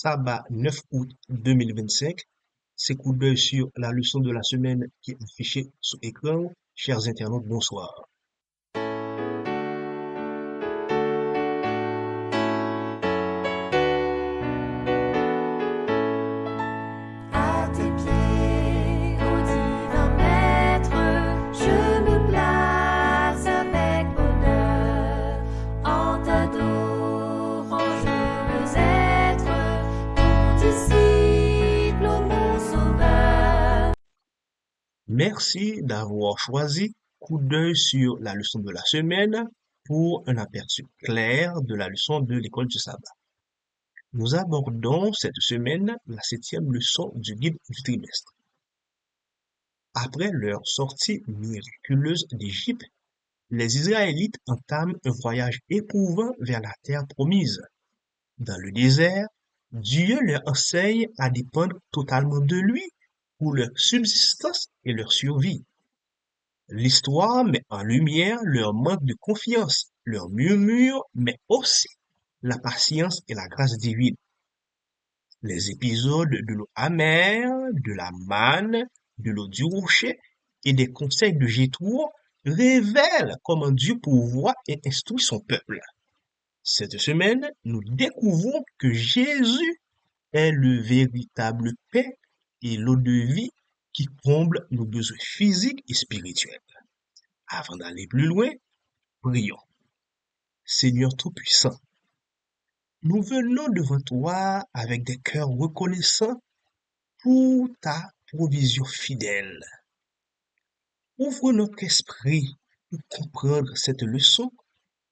Sabbat 9 août 2025. C'est coup d'œil sur la leçon de la semaine qui est affichée sur écran. Chers internautes, bonsoir. À tes pieds, ô divin maître, je me place avec bonheur. En t'adorant, je veux être ton disciple, ô mon sauveur. Merci d'avoir choisi coup d'œil sur la leçon de la semaine pour un aperçu clair de la leçon de l'école du sabbat. Nous abordons cette semaine la 7e leçon du guide du trimestre. Après leur sortie miraculeuse d'Égypte, les Israélites entament un voyage éprouvant vers la terre promise. Dans le désert, Dieu leur enseigne à dépendre totalement de lui pour leur subsistance et leur survie. L'histoire met en lumière leur manque de confiance, leur murmure, mais aussi la patience et la grâce divine. Les épisodes de l'eau amère, de la manne, de l'eau du rocher et des conseils de Jéthro révèlent comment Dieu pourvoit et instruit son peuple. Cette semaine, nous découvrons que Jésus est le véritable paix et l'eau de vie qui comble nos besoins physiques et spirituels. Avant d'aller plus loin, prions. Seigneur Tout-Puissant, nous venons devant toi avec des cœurs reconnaissants pour ta provision fidèle. Ouvre notre esprit pour comprendre cette leçon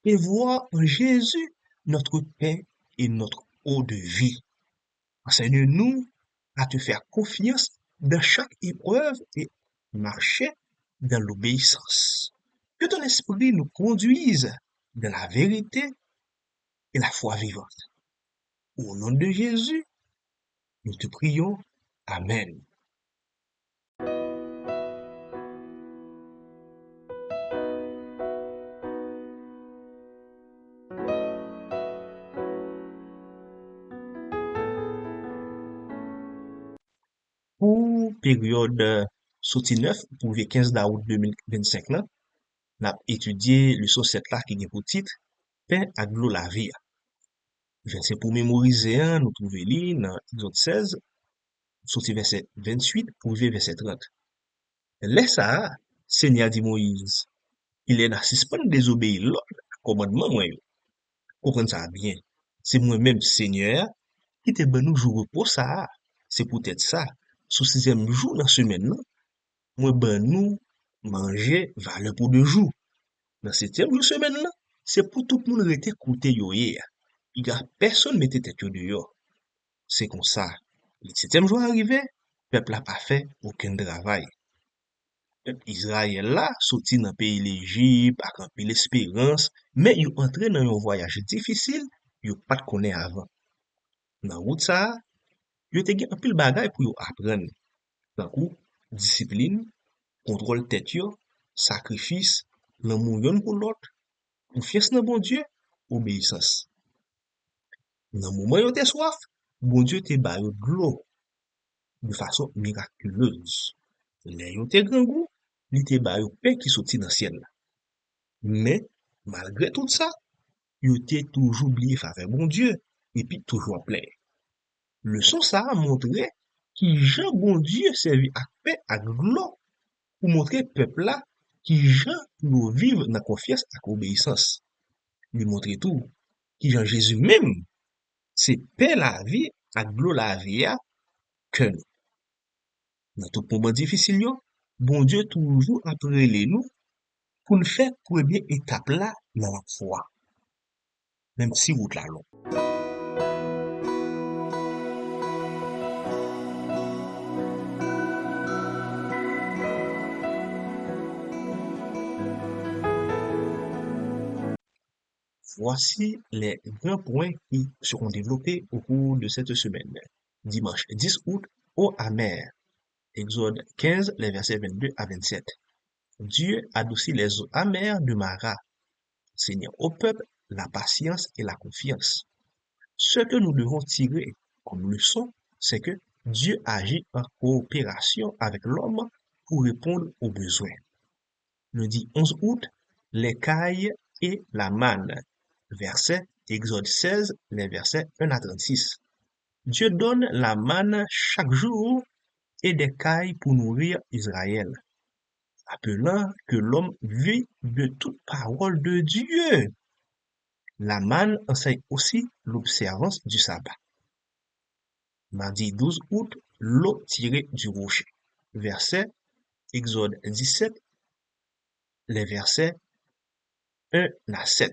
et voir en Jésus notre paix et notre eau de vie. Enseigne-nous à te faire confiance dans chaque épreuve et marcher dans l'obéissance. Que ton esprit nous conduise dans la vérité et la foi vivante. Au nom de Jésus, nous te prions. Amen. Pour période sorti 9 pour le 15 août 2025 là, n'a étudié leçon 7 là qui est pour titre pain ak l'eau la vie. Verset pour mémoriser, nous trouvons li dans Exode 16, sorti verset 28 pour verset 30. Laisse ça, Seigneur dit Moïse, il est dans suspens désobéir l'autre commandement moi yo. Comprenez ça bien. C'est moi-même Seigneur qui te ban nous jour repos ça. C'est peut-être ça. Sous 6e jour dans semaine là, moi ban nous manger valeur pour 2 jours. Dans 7e jour semaine là, c'est pour tout le monde rester côté yo hier. Il y a personne mette tête yo dehors. C'est comme ça. Le 7e jour arrivé, peuple n'a pas fait aucun travail. Peuple Israël là, sorti dans pays l'Égypte, avec un peu l'espérance, mais ils entré dans un voyage difficile, ils pas de connaît avant. Dans route ça, ils te gen un pile bagay pour yo apprendre. Tant coup, discipline, contrôle tête yo, sacrifice, l'amour yon pour l'autre, confiance dans bon Dieu, obéissance. Dans moment yo te soif, bon Dieu te ba yo de l'eau de façon miraculeuse. Les yo te grand goût, li te ba yo paix qui sorti dans ciel là. Mais, malgré tout ça, yo te toujours oublié faveur bon Dieu, et puis toujours en plein. Leçon ça a montré qui Jean bon Dieu servi à paix à l'eau pour montrer peuple là qui Jean pour vivre dans confiance et obéissance. Lui montrer tout qui Jean Jésus même c'est paix la vie à l'eau la vie que nous. Dans tout moment difficile yo, bon Dieu toujours après nous pour nous faire première étape là dans la foi. Même si route la long. Voici les grands points qui seront développés au cours de cette semaine. Dimanche 10 août, eau amère. Exode 15, les versets 22 à 27. Dieu adoucit les eaux amères de Mara, enseignant au peuple la patience et la confiance. Ce que nous devons tirer comme leçon, c'est que Dieu agit en coopération avec l'homme pour répondre aux besoins. Lundi 11 août, l'écaille et la manne. Verset Exode 16, les versets 1 à 36. Dieu donne la manne chaque jour et des cailles pour nourrir Israël, appelant que l'homme vit de toute parole de Dieu. La manne enseigne aussi l'observance du sabbat. Mardi 12 août, l'eau tirée du rocher. Verset Exode 17, les versets 1 à 7.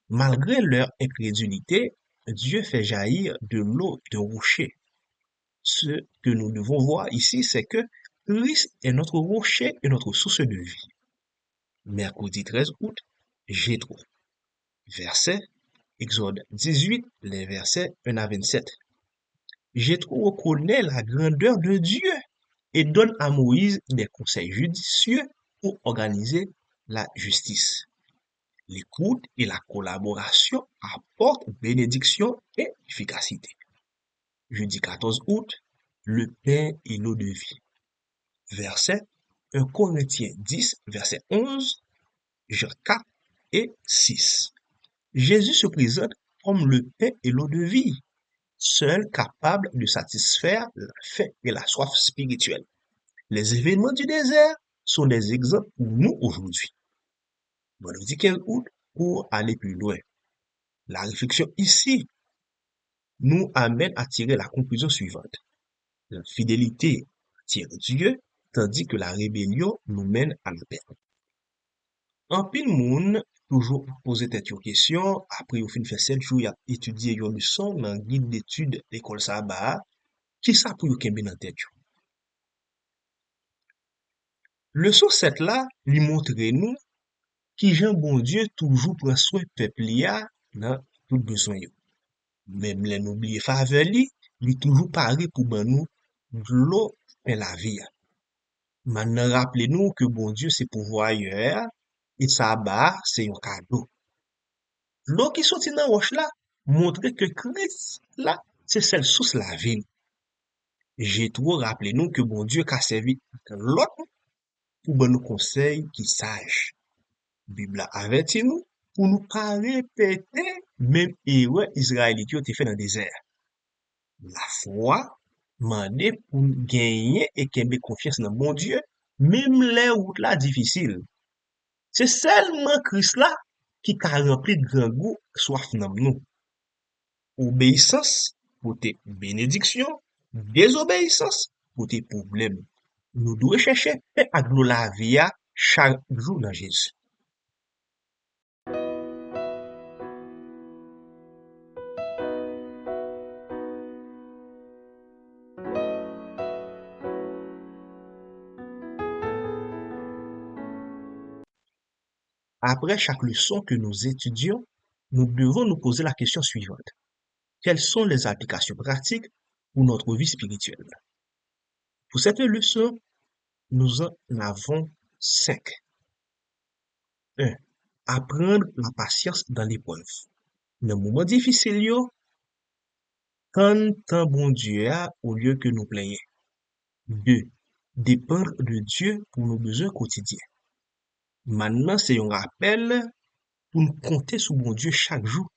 Malgré leur incrédulité, Dieu fait jaillir de l'eau d'un rocher. Ce que nous devons voir ici, c'est que Christ est notre rocher et notre source de vie. Mercredi 13 août, Jéthro. Verset Exode 18, les versets 1 à 27. Jéthro reconnaît la grandeur de Dieu et donne à Moïse des conseils judicieux pour organiser la justice. L'écoute et la collaboration apportent bénédiction et efficacité. Jeudi 14 août, le pain et l'eau de vie. Verset 1 Corinthiens 10, verset 11, Jean 4 et 6. Jésus se présente comme le pain et l'eau de vie, seul capable de satisfaire la faim et la soif spirituelle. Les événements du désert sont des exemples pour nous aujourd'hui. Vendredi 15 août, pour aller plus loin. La réflexion ici nous amène à tirer la conclusion suivante. La fidélité tire Dieu, tandis que la rébellion nous mène à la perte. En pile moun, toujours poser tête aux questions, après au fin fait 7 jours, y a étudié une leçon dans le guide d'études l'école Sabah, qui ça pour yo kembe dans tête yo. Leçon 7 là, lui montre nous qui Jean bon Dieu toujours prend soin peuple lia dans tout besoin yo. Même les n'oublier faveur li toujours paré pour ban nous de l'eau et la vie. Maintenant rappelez-nous que bon Dieu c'est pourvoyeur et Sabah c'est un cadeau. L'eau qui sortit dans roche là montre que Christ là c'est celle source la vie. J'ai trop rappelez-nous que bon Dieu qu'a servi l'autre pour ban nous conseil qui sage. Bible a averti nous pour nous pas répéter même erreur israélite yo te fait dans le désert. La foi mandé pour gagner et kembe confiance dans bon Dieu même les routes là difficiles. C'est seulement Christ là qui a rempli de grand goût soif dans nous. Obéissance pour tes bénédictions, désobéissance pour tes problèmes. Nous devons chercher paix avec la vie chaque jour dans Jésus. Après chaque leçon que nous étudions, nous devons nous poser la question suivante. Quelles sont les applications pratiques pour notre vie spirituelle? Pour cette leçon, nous en avons 5. 1. Apprendre la patience dans l'épreuve. Dans les moments difficiles, quand bon Dieu a au lieu que nous plaignons. 2. Dépendre de Dieu pour nos besoins quotidiens. Maintenant, c'est un rappel pour nous compter sur bon Dieu chaque jour,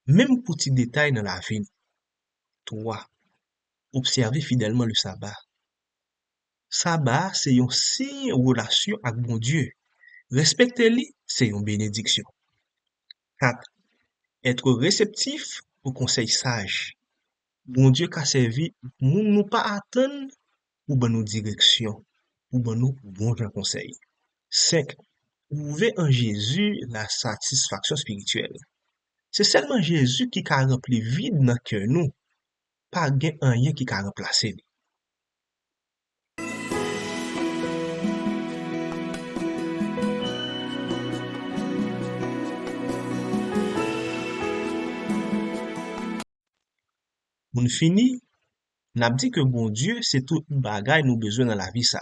même pour petits détails dans la vie. 3. Observer fidèlement le sabbat. Sabbat, c'est un signe de relation avec bon Dieu. Respecter-le, c'est une bénédiction. 4. Être réceptif aux conseils sages. Bon Dieu qu'a servi, nous pas attendre pour bonne direction, pour nous bon conseil. 5. Trouver en Jésus la satisfaction spirituelle. C'est seulement Jésus qui a rempli vide dans cœur nous, pas rien qui a remplacé. On fini, n'a dit que bon Dieu c'est tout bagay nous besoin dans la vie ça.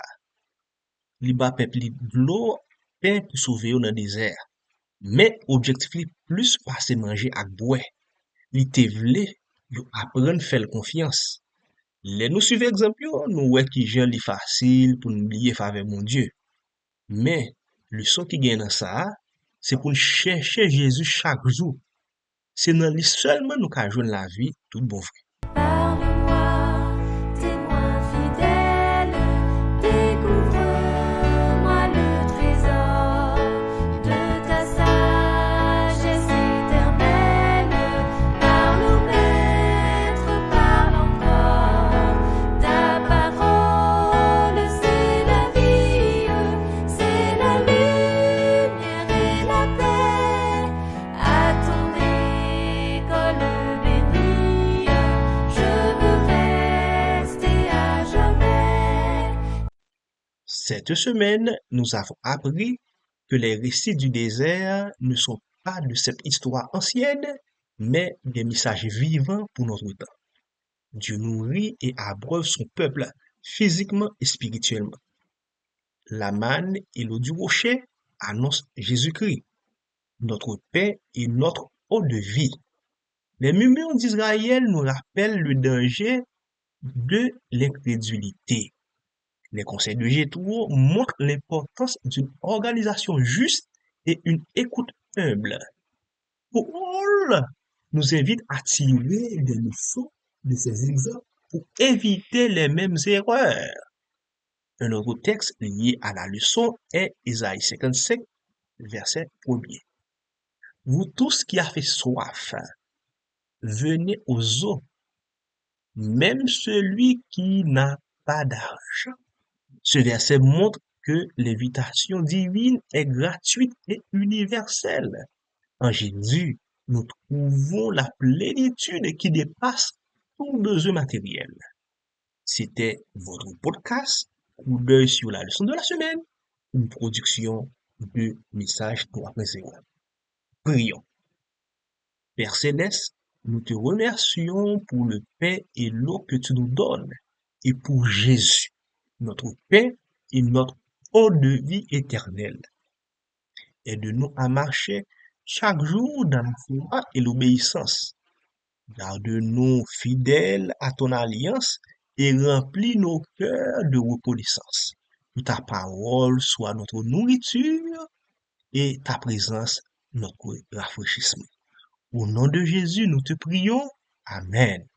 Li ba peuple li de l'eau, pain pour sauver dans le désert. Mais objectif li plus passer manger ak boire. Li te vle Yo apprendre faire confiance. Les nous suivons exemple, yo, nous ouais qui gens li facile pour nous lier avec mon Dieu. Mais, leçon qui gagne dans ça, c'est pour nous chercher Jésus chaque jour. C'est dans lui seulement nous qu'à joindre la vie, tout bon frère. Parle-moi, témoin fidèle, découvre-moi le trésor de ta sagesse éternelle. Parle au Maître, parle encore. Ta parole, c'est la vie, c'est la lumière et la paix. À ton école bénie, je veux rester à jamais. Cette semaine, nous avons appris que les récits du désert ne sont pas de cette histoire ancienne, mais des messages vivants pour notre temps. Dieu nourrit et abreuve son peuple physiquement et spirituellement. La manne et l'eau du rocher annoncent Jésus-Christ, notre paix et notre eau de vie. Les murmures d'Israël nous rappellent le danger de l'incrédulité. Les conseils de Jétro montrent l'importance d'une organisation juste et une écoute humble. Paul nous invite à tirer des leçons de ces exemples pour éviter les mêmes erreurs. Un autre texte lié à la leçon est Isaïe 55, verset 1er. Vous tous qui avez soif, venez aux eaux, même celui qui n'a pas d'argent. Ce verset montre que l'invitation divine est gratuite et universelle. En Jésus, nous trouvons la plénitude qui dépasse tout besoin matériel. C'était votre podcast, coup d'œil sur la leçon de la semaine, une production de Message 3.0. Prions. Père Céleste, nous te remercions pour le pain et l'eau que tu nous donnes et pour Jésus, notre pain et notre eau de vie éternelle. Aide-nous à marcher chaque jour dans la foi et l'obéissance. Garde-nous fidèles à ton alliance et remplis nos cœurs de reconnaissance. Que ta parole soit notre nourriture et ta présence notre rafraîchissement. Au nom de Jésus, nous te prions. Amen.